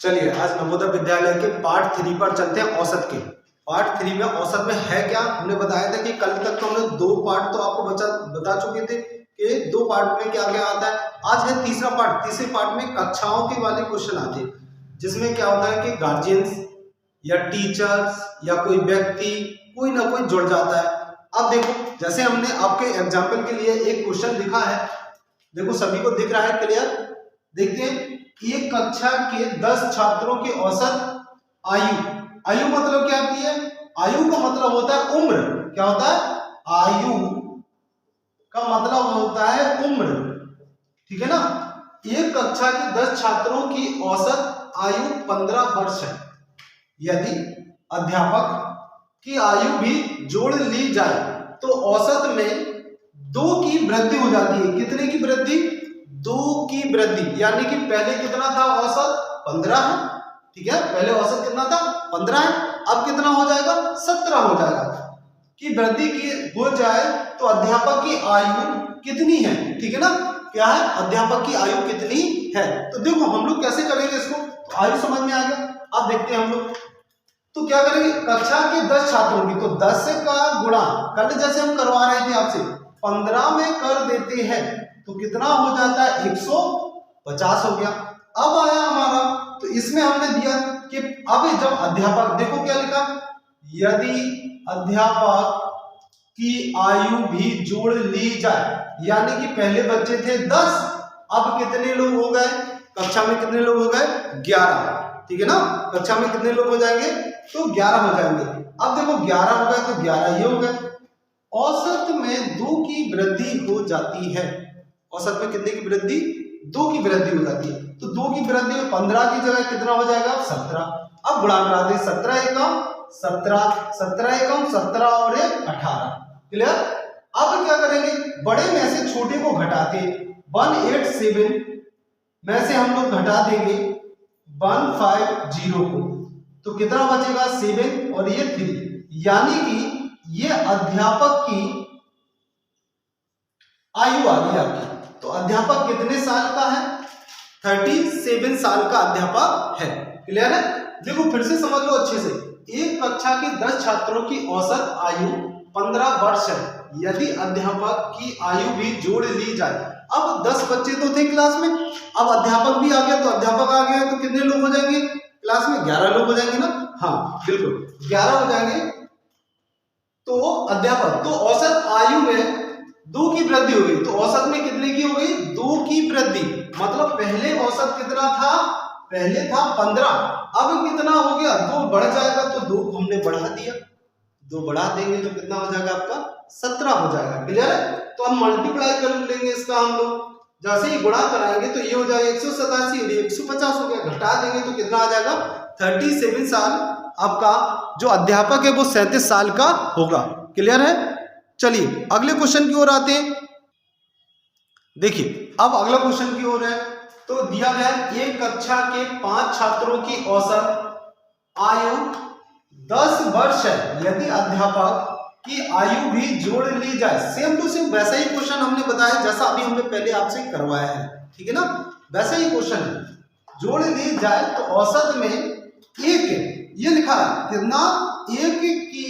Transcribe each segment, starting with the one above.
चलिए आज नवोदय विद्यालय के पार्ट 3 पर चलते हैं औसत के। पार्ट 3 में औसत में है क्या, हमने बताया था कि कल तक तो हमने 2 पार्ट तो आपको बता चुके थे कि 2 पार्ट में क्या क्या आता है। आज है तीसरा पार्ट। तीसरे पार्ट में कक्षाओं के वाले क्वेश्चन आते हैं, जिसमें क्या होता है कि गार्जियंस या टीचर्स या कोई व्यक्ति कोई ना कोई जुड़ जाता है। अब देखो, जैसे हमने आपके एग्जाम्पल के लिए एक क्वेश्चन लिखा है, देखो सभी को दिख रहा है क्लियर। देखते हैं, एक कक्षा के 10 छात्रों की औसत आयु, आयु मतलब क्या होती है? आयु का मतलब होता है उम्र। क्या होता है? आयु का मतलब होता है उम्र, ठीक है ना। एक कक्षा के 10 छात्रों की औसत आयु 15 वर्ष है। यदि अध्यापक की आयु भी जोड़ ली जाए तो औसत में 2 की वृद्धि हो जाती है। कितने की वृद्धि? 2 की वृद्धि, यानी कि पहले कितना था औसत? 15 है, ठीक है। पहले औसत कितना था? 15 है। अब कितना हो जाएगा? 17 हो जाएगा। की वृद्धि की हो जाए तो अध्यापक की आयु कितनी है, ठीक है ना। क्या है? अध्यापक की आयु कितनी है। तो देखो हम लोग कैसे करेंगे इसको, तो आयु समझ में आ गया। अब देखते हैं हम लोग तो क्या करेंगे। कक्षा के 10 छात्रों की, तो 10 का गुणा कल जैसे हम करवा रहे थे आपसे 15 में कर देते हैं तो कितना हो जाता है? 150 हो गया। अब आया हमारा, तो इसमें हमने दिया कि अब जब अध्यापक, देखो क्या लिखा, यदि अध्यापक की आयु भी जोड़ ली जाए, यानी कि पहले बच्चे थे 10, अब कितने लोग हो गए कक्षा में? कितने लोग हो गए? 11, ठीक है ना। कक्षा में कितने लोग हो जाएंगे? तो 11 हो जाएंगे। अब देखो 11 हो गए तो 11 ये हो गए। औसत में 2 की वृद्धि हो जाती है। औसत में कितने की वृद्धि? 2 की वृद्धि हो जाती है। तो 2 की वृद्धि में 15 की जगह कितना हो जाएगा? 17। अब गुणा करा दे, 17 एकम 17, 17 एकम 17 और 1 18। क्लियर। अब क्या करेंगे, बड़े में से छोटे को घटाते, 187 में से हम लोग घटा देंगे 150 को, तो कितना बचेगा? 7 और ये 3, यानी कि ये अध्यापक की आयु आ गई आपकी। तो अध्यापक कितने साल का है? 37 साल का अध्यापक है। क्लियर है। देखो फिर से समझ लो अच्छे से, एक कक्षा के 10 छात्रों की औसत आयु 15 वर्ष है। यदि अध्यापक की आयु भी जोड़ ली जाए, अब 10 बच्चे तो थे क्लास में, अब अध्यापक भी आ गया, तो अध्यापक आ गया तो कितने लोग हो जाएंगे क्लास में? 11 लोग हो जाएंगे ना। हाँ बिल्कुल 11 हो जाएंगे। तो अध्यापक, तो औसत आयु में 2 की वृद्धि हो गई, तो औसत में कितने की हो गई? 2 की वृद्धि। मतलब पहले औसत कितना था? पहले था 15, अब कितना हो गया? 2 बढ़ जाएगा, तो 2 को हमने बढ़ा दिया, 2 बढ़ा देंगे तो कितना हो जाएगा आपका? 17 हो जाएगा। क्लियर है। तो हम मल्टीप्लाई कर लेंगे इसका हम लोग, जैसे ही गुणा कराएंगे तो ये हो जाएगा 187 और 150 हो गया। घटा देंगे तो कितना आ जाएगा? 37 साल आपका जो अध्यापक है वो 37 साल का होगा। क्लियर है। चलिए अगले क्वेश्चन की ओर आते हैं। देखिए अब अगला क्वेश्चन की ओर है, तो दिया गया एक कक्षा के 5 छात्रों की औसत आयु 10 वर्ष है। यदि अध्यापक की आयु भी जोड़ ली जाए, सेम टू सेम वैसा ही क्वेश्चन हमने बताया जैसा अभी हमने पहले आपसे करवाया है, ठीक है ना। वैसा ही क्वेश्चन है, जोड़ ली जाए तो औसत में 1, ये लिखा है कितना? 1 की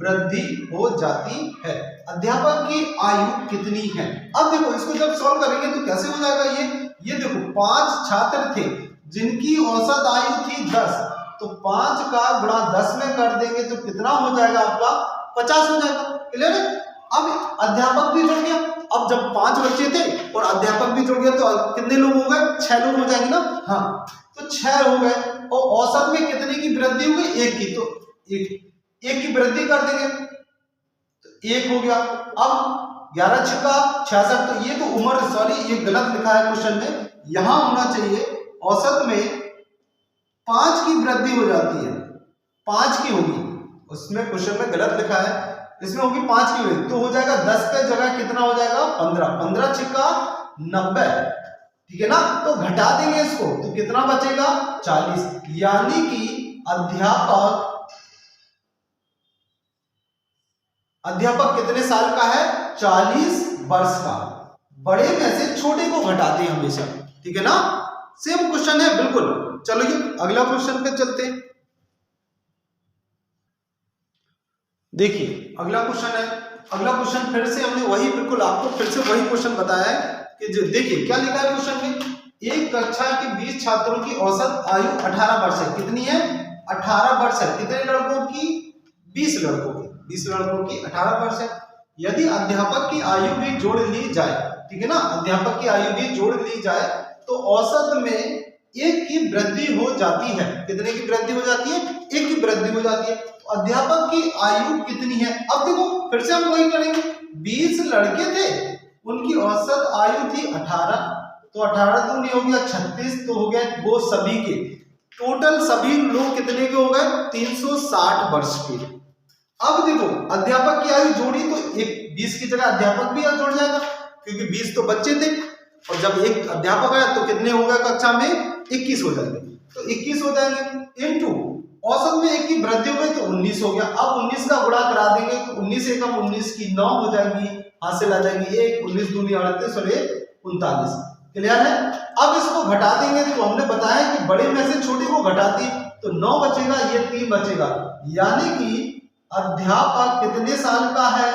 वृद्धि हो जाती है। अध्यापक की आयु कितनी है? अब देखो इसको जब सॉल्व करेंगे तो कैसे हो जाएगा ये देखो 5 छात्र थे जिनकी औसत आयु थी 10, तो 5 का गुणा 10 में कर देंगे तो कितना हो जाएगा आपका? 50 हो जाएगा। क्लियर है। अब अध्यापक भी जुड़ गया, अब जब 5 बच्चे थे और अध्यापक भी जुड़ गया तो कितने लोग हो गए? 6 लोग हो जाएंगे ना। हाँ तो 6 हो गए, और औसत में कितने की वृद्धि हो गई? 1 की, तो 1 की वृद्धि कर देंगे तो 1 हो गया। अब 11 छक्का 66, तो ये तो उम्र, सॉरी ये गलत लिखा है क्वेश्चन में, यहां होना चाहिए औसत में 5 की वृद्धि हो जाती है, 5 की होगी, उसमें क्वेश्चन में गलत लिखा है, इसमें होगी 5 की वृद्धि, तो हो जाएगा 10 पे जगह कितना हो जाएगा? 15, 15 छक्का 90, ठीक है ना। तो घटा देंगे इसको तो कितना बचेगा? 40, यानी कि अध्यापक कितने साल का है? 40 वर्ष का। बड़े में से छोटे को घटाते हैं हमेशा, ठीक है ना। सेम क्वेश्चन है बिल्कुल। चलो ये अगला क्वेश्चन पे चलते हैं। देखिए अगला क्वेश्चन है, अगला क्वेश्चन फिर से हमने वही बिल्कुल आपको फिर से वही क्वेश्चन बताया है कि जो देखिए क्या लिखा है क्वेश्चन में, एक कक्षा के 20 छात्रों की औसत आयु 18 वर्ष है। कितनी है? 18 वर्ष है। कितने लड़कों की? 20 लड़कों की। 20 लड़कों की 18 वर्ष है। यदि अध्यापक की आयु भी जोड़ ली जाए, ठीक है ना, अध्यापक की आयु भी जोड़ ली जाए तो औसत में एक की वृद्धि हो जाती है। कितने की वृद्धि हो जाती है? एक की वृद्धि हो जाती है। तो अध्यापक की आयु कितनी है? अब देखो फिर से हम वही करेंगे, 20 लड़के थे, उनकी औसत आयु थी 18, तो 18 तो नहीं हो गया 36, तो हो गया वो सभी के टोटल सभी लोग कितने के हो गए? 360 वर्ष के। अब देखो अध्यापक की आयु जोड़ी तो एक 20 की जगह अध्यापक भी जुड़ जाएगा, क्योंकि 20 तो बच्चे थे, और जब एक अध्यापक आया तो कितने हो गए कक्षा में? 21 हो जाएंगे। तो 21 हो जाएंगे इनटू औसत में एक की वृद्धि हो गई तो 19 हो गया। अब 19 का गुणा करा देंगे तो 19 एकम 19 की 9 हो जाएगी, हासिल आ जाएगी 1, 19 दूनी 38 और 1 39। क्लियर है? अब इसको घटा देंगे तो हमने बताया कि बड़े में से छोटे को घटाती तो 9 बचेगा, ये 3 बचेगा, यानी कि अध्यापक कितने साल का है?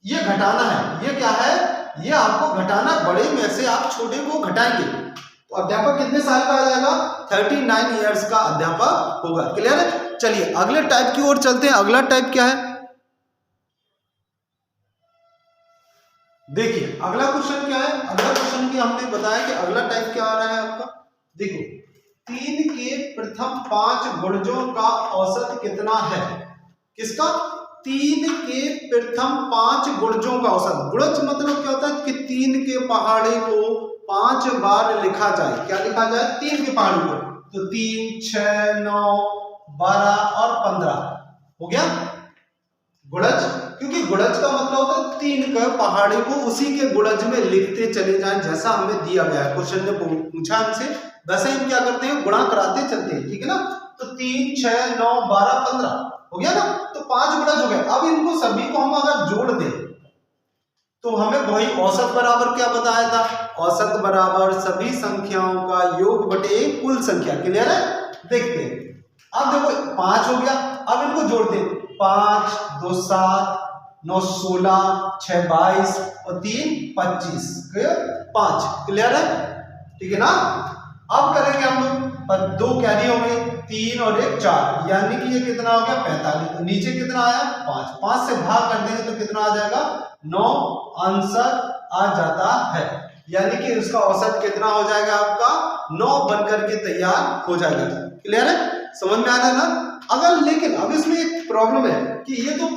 ये घटाना है, ये क्या है? ये आपको घटाना, बड़े में से आप छोटे को घटाएंगे तो अध्यापक कितने साल का आ जाएगा? 39 इयर्स का अध्यापक होगा। क्लियर है? चलिए अगले टाइप की ओर चलते हैं। अगला टाइप क्या है? देखिए अगला क्वेश्चन क्या है? अगला क्वेश्चन की हमने बताया कि अगला टाइप क्या आ रहा है आपका। देखो 3 के प्रथम 5 गुणजों का औसत कितना है? किसका? 3 के प्रथम 5 गुणजों का औसत। गुणज मतलब क्या होता है कि 3 के पहाड़े को 5 बार लिखा जाए। क्या लिखा जाए? 3 के पहाड़े को, तो 3, 6, 9, 12 और 15 हो गया गुणज। क्योंकि गुणज का मतलब होता है 3 के पहाड़े को उसी के गुणज में लिखते चले जाएं, जैसा हमें दिया गया है, क्वेश्चन ने पूछा हमसे, वैसे हम क्या करते हैं? गुणा कराते चलते हैं। ठीक है ना? तो 3, 6, 9, 12, 15 हो गया ना, तो 5 गुणज हो गए। अब इनको सभी को हम अगर जोड़ दें तो हमें वही औसत बराबर क्या बताया था? औसत बराबर सभी संख्याओं का योग बटे कुल संख्या। क्लियर है? देखते हैं। अब देखो 5 हो गया, अब इनको जोड़ते हैं, 5, 2, 7, 9, 16, 6, 22 और 3, 25। 5। क्लियर है? ठीक है ना? अब करेंगे हम लोग, 2 कैरी हो गई, 3 और 1 4, यानी कि ये कितना हो गया? 45। तो नीचे कितना आया? 5। 5 से भाग कर देंगे तो कितना आ जाएगा? 9 आंसर आ जाता है, यानी कि उसका औसत कितना हो जाएगा आपका? 9 बनकर के तैयार हो जाएगा। क्लियर है? समझ में आ रहा है ना? अगर लेकिन अब इसमें एक प्रॉब्लम है कि ये तो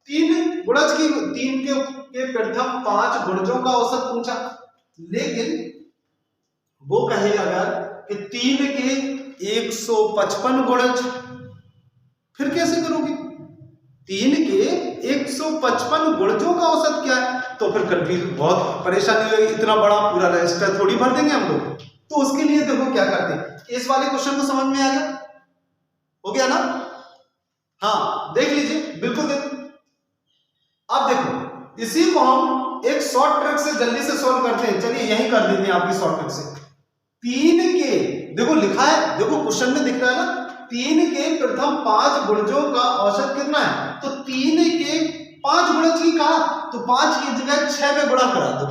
3 गुणज की 3 के प्रथम 5 गुणजों का औसत पूछा, लेकिन वो कहे अगर कि 3 के 155 गुणज, फिर कैसे करोगे? 3 के 155 गुणजों का औसत क्या है? तो फिर कभी बहुत परेशानी होगी, इतना बड़ा पूरा रजिस्टर थोड़ी भर देंगे हम लोग। तो उसके लिए देखो क्या करते हैं, इस वाले क्वेश्चन को समझ में आ गया? हो गया ना? हाँ देख लीजिए, बिल्कुल देखो। अब देखो इसी को हम एक शॉर्ट ट्रिक से जल्दी से सॉल्व करते हैं। चलिए यही कर देते हैं आपकी शॉर्ट ट्रिक से। 3 के, देखो लिखा है, देखो क्वेश्चन में दिख रहा है ना, 3 के प्रथम 5 गुणजों का औसत कितना है? तो 3 के 5 गुणज की कहा, तो 5 की जगह 6 में गुणा करा दो।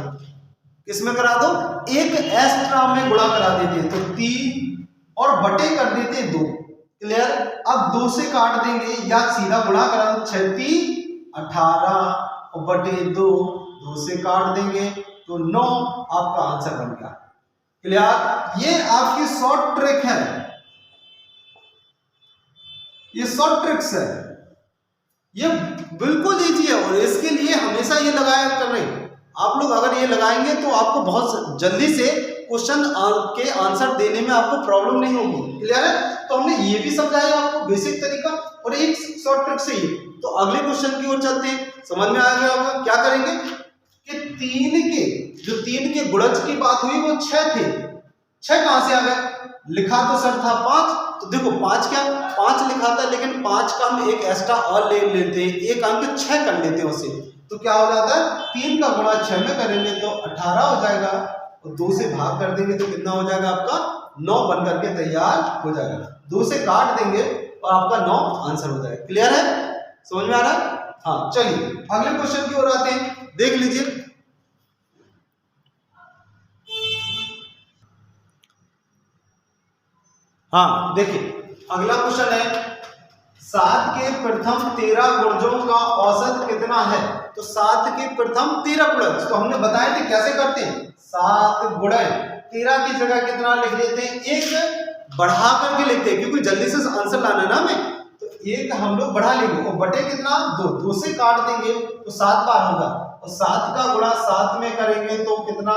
किसमें करा दो? एक एक्स्ट्रा में गुणा करा देते हैं, तो 3 और बटे कर देते हैं 2। क्लियर? अब 2 से काट देंगे या सीधा गुणा करा दो, 6 3 18 और बटे 2, 2 से काट देंगे तो 9 आपका आंसर बन गया। क्लियर? ये आपकी शॉर्ट ट्रिक है, ये शॉर्ट ट्रिक्स है, ये बिल्कुल इजी है। और इसके लिए हमेशा ये लगाया कर रहे हैं आप लोग, अगर ये लगाएंगे तो आपको बहुत जल्दी से क्वेश्चन के आंसर देने में आपको प्रॉब्लम नहीं होगी। क्लियर है? तो हमने ये भी समझाया आपको बेसिक तरीका और एक शॉर्ट ट्रिक से ही। तो अगले क्वेश्चन की ओर चलते हैं। समझ में आ गया होगा क्या करेंगे कि 3 के गुणज की बात हुई वो 6 थे, 6 कहां से आ गए? लिखा तो सर था 5, तो देखो 5 क्या 5 लिखा था, लेकिन 5 का हम एक एक्स्ट्रा और ले लेते हैं, एक अंक 6 कर लेते हैं उससे, तो क्या हो जाता है 3 का गुणा 6 में करेंगे तो 18 हो जाएगा और 2 से भाग कर देंगे तो कितना हो जाएगा आपका 9 बन करके तैयार हो जाएगा। 2 से काट देंगे और आपका 9 आंसर हो जाएगा। क्लियर है, समझ में आ रहा है? हाँ चलिए अगले क्वेश्चन की ओर आते हैं, देख लीजिए। हाँ देखिए अगला क्वेश्चन है 7 के प्रथम 13 गुणजों का औसत कितना है। तो 7 के प्रथम 13 गुणज तो हमने बताए थे कैसे करते हैं, 7 गुणे 13 की जगह कितना लिख लेते हैं, एक बढ़ा करके लिखते हैं क्योंकि जल्दी से आंसर लाना है ना हमें, तो एक हम लोग बढ़ा लेंगे और बटे कितना 2, 2 से काट देंगे तो 7 बार होगा और 7 का गुणा 7 में करेंगे तो कितना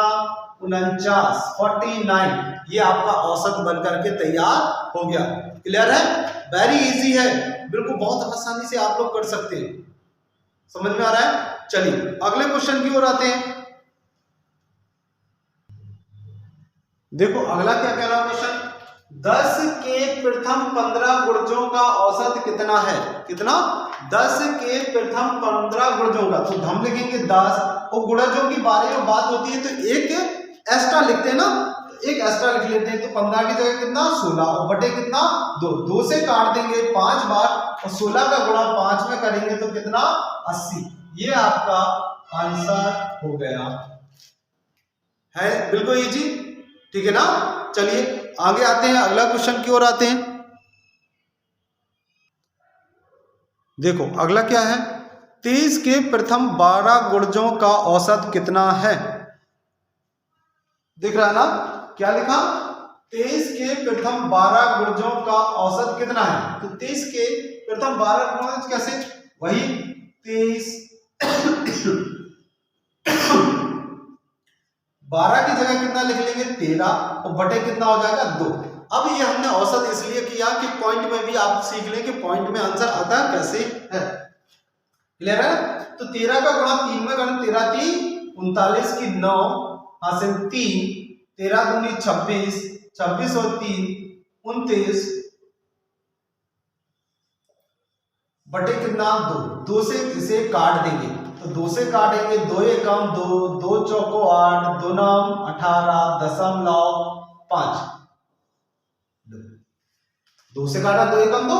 49 49, ये आपका औसत बन करके तैयार हो गया। क्लियर है, वेरी इजी है, बिल्कुल बहुत आसानी से आप लोग कर सकते हैं। समझ में आ रहा है? चलिए अगले क्वेश्चन की ओर आते हैं। देखो अगला क्या कह रहा है क्वेश्चन, 10 के प्रथम 15 गुणजों का औसत कितना है। कितना, 10 के प्रथम 15 गुणजों का, तो हम लिखेंगे 10 और गुणजों की बारे में बात होती है तो एक एक्स्ट्रा लिखते हैं ना, एक एक्स्ट्रा लिख लेते हैं तो 15 की जगह कितना 16 और बटे कितना 2, 2 से काट देंगे 5 बार और 16 का गुणा 5 में करेंगे तो कितना 80, ये आपका आंसर हो गया है। बिल्कुल इजी, ठीक है ना। चलिए आगे आते हैं, अगला क्वेश्चन की ओर आते हैं। देखो अगला क्या है, 23 के प्रथम 12 गुणजों का औसत कितना है। दिख रहा है ना, क्या लिखा, 23 के प्रथम 12 गुणजों का औसत कितना है। तो 23 के प्रथम 12 गुणज कैसे, वही 23 12 की जगह कितना लिख लेंगे 13 और बटे कितना हो जाएगा 2। अब ये हमने औसत इसलिए किया कि पॉइंट में भी आप सीख लें कि पॉइंट में आंसर आता कैसे है। क्लियर है, तो 13 का गुणा 3 में करें, 13 3 39 की 9 हासिल 3, 13 दूनी 26, 26 और 3 29 बटे कितना 2, 2 से इसे काट देंगे तो 2 से काटेंगे 2 एकम 2, 2 चौको 8, 2 नाम 18 दशमलव 5, 2 से काटा 2 एकम 2,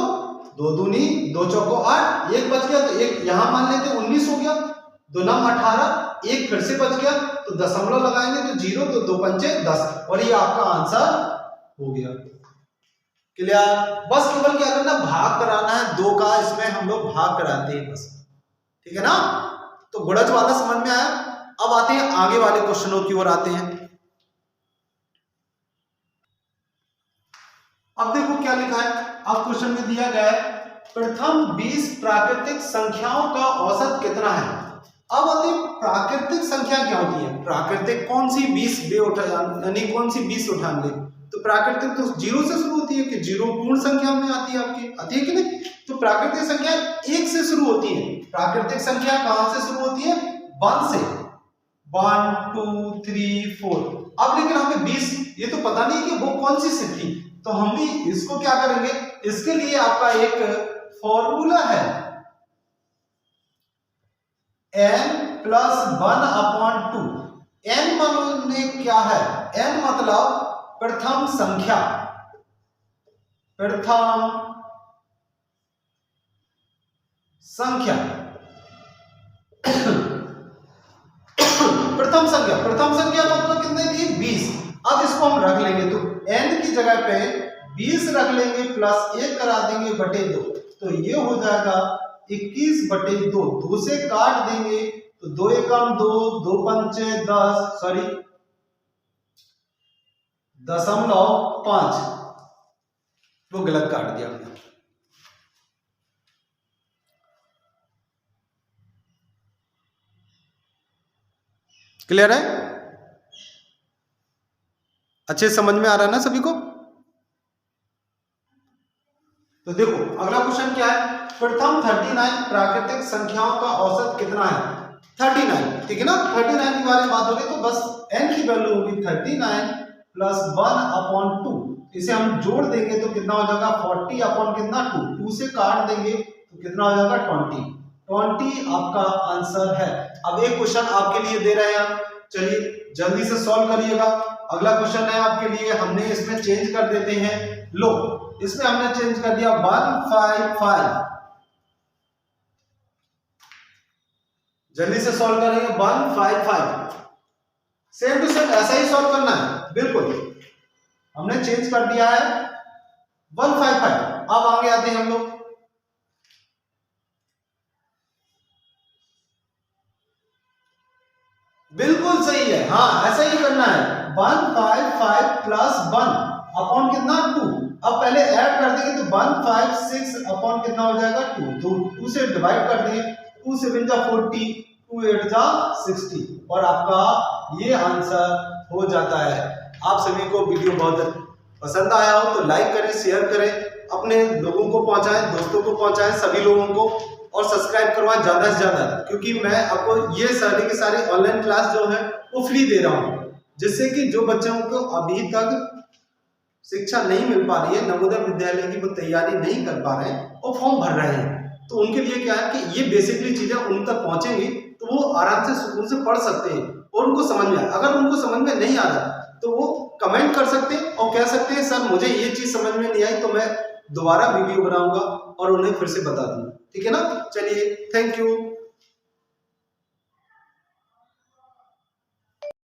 2 दूनी 2 चौको 8, एक बच गया तो एक यहां मान लेते 19 हो गया, 2 नाम 18, एक फिर से बच गया तो दशमलव लगाएंगे तो 0, तो 2 पंचे 10 और ये आपका आंसर हो गया। क्लियर, बस केवल क्या करना, भाग कराना है 2 का, इसमें हम लोग भाग कराते हैं बस, ठीक है ना। तो गुणज वाला समझ में आया। अब आते हैं आगे वाले क्वेश्चनों की ओर आते हैं। अब देखो क्या लिखा है, अब क्वेश्चन में दिया गया है प्रथम 20 प्राकृतिक संख्याओं का औसत कितना है। अब आते प्राकृतिक संख्या क्या होती है, प्राकृतिक कौन सी 20 बे उठा यानी कौन सी 20 उठान ले, तो प्राकृतिक तो 0 से शुरू होती है कि 0 पूर्ण संख्या में आती है, आपकी आती है कि नहीं। तो प्राकृतिक संख्या 1 से शुरू होती है, प्राकृतिक संख्या कहां से शुरू होती है 1 से, 1 2 3 4। अब लेकिन हमें 20 ये तो पता नहीं कि वो कौन सी सिद्ध थी, तो हम भी इसको क्या करेंगे, इसके लिए आपका एक फॉर्मूला है n प्लस 1/2। n माने क्या है, n मतलब प्रथम संख्या, प्रथम संख्या प्रथम संख्या, प्रथम संख्या मतलब कितने थी 20। अब इसको हम रख लेंगे तो n की जगह पे 20 रख लेंगे प्लस 1 करा देंगे बटे 2, तो ये हो जाएगा 21 बटे 2, 2 से काट देंगे तो 2 एकम 2, 2 पंचे 10, सॉरी 0.5, वो गलत काट दिया हमने। क्लियर है, अच्छे समझ में आ रहा है ना सभी को। तो देखो अगला क्वेश्चन क्या है, प्रथम 39 प्राकृतिक संख्याओं का औसत कितना है। 39, ठीक है ना, 39 के बारे में बात हो रही तो बस n की वैल्यू होगी 39 प्लस 1/2, इसे हम जोड़ देंगे तो कितना हो जाएगा 40 अपॉन कितना 2, 2 से काट देंगे तो कितना हो जाएगा 20 आपका आंसर है। अब एक क्वेश्चन आपके लिए दे रहे हैं, चलिए जल्दी से सॉल्व करिएगा। अगला क्वेश्चन है आपके लिए, हमने इसमें चेंज कर देते हैं। लो, इसमें हमने चेंज कर दिया 155। जल्दी से सॉल्व करेंगे 155। सेम टू सेम ऐसा ही सॉल्व करना है, बिल्कुल हमने चेंज कर दिया है 155। अब आगे आते हैं हम लोग। बिल्कुल सही है, हाँ ऐसा ही करना है। 155 प्लस 1 अपॉन कितना 2। अब पहले ऐड कर देंगे तो 156 अपॉन कितना हो जाएगा 2। तो 2 से डिवाइड कर देंगे, 2 7 जा 40, 2 8 जा 60 और आपका ये आंसर हो जाता है। आप सभी को वीडियो बहुत पसंद आया हो तो लाइक करें, शेयर करें, अपने लोगों को पहुंचाएं, दोस्तों को पहुंचाएं, सभी लोगों को, और सब्सक्राइब करवाएं ज्यादा से ज्यादा, क्योंकि मैं आपको ये सारे के सारे ऑनलाइन क्लास जो है वो फ्री दे रहा हूं, जिससे कि जो बच्चों को अभी तक शिक्षा नहीं मिल पा रही है, नवोदय विद्यालय की वो तैयारी नहीं कर पा रहे हैं और फॉर्म भर रहे हैं, तो उनके लिए क्या है कि ये बेसिकली चीजें उन तक पहुंचेंगी तो वो आराम से सुकून से पढ़ सकते हैं और उनको समझ में आए। अगर उनको समझ में नहीं आ रहा तो वो कमेंट कर सकते हैं और कह सकते हैं सर मुझे ये चीज समझ में नहीं आई, तो मैं दोबारा वीडियो बनाऊंगा और उन्हें फिर से बता दूंगा। ठीक है ना, चलिए थैंक यू।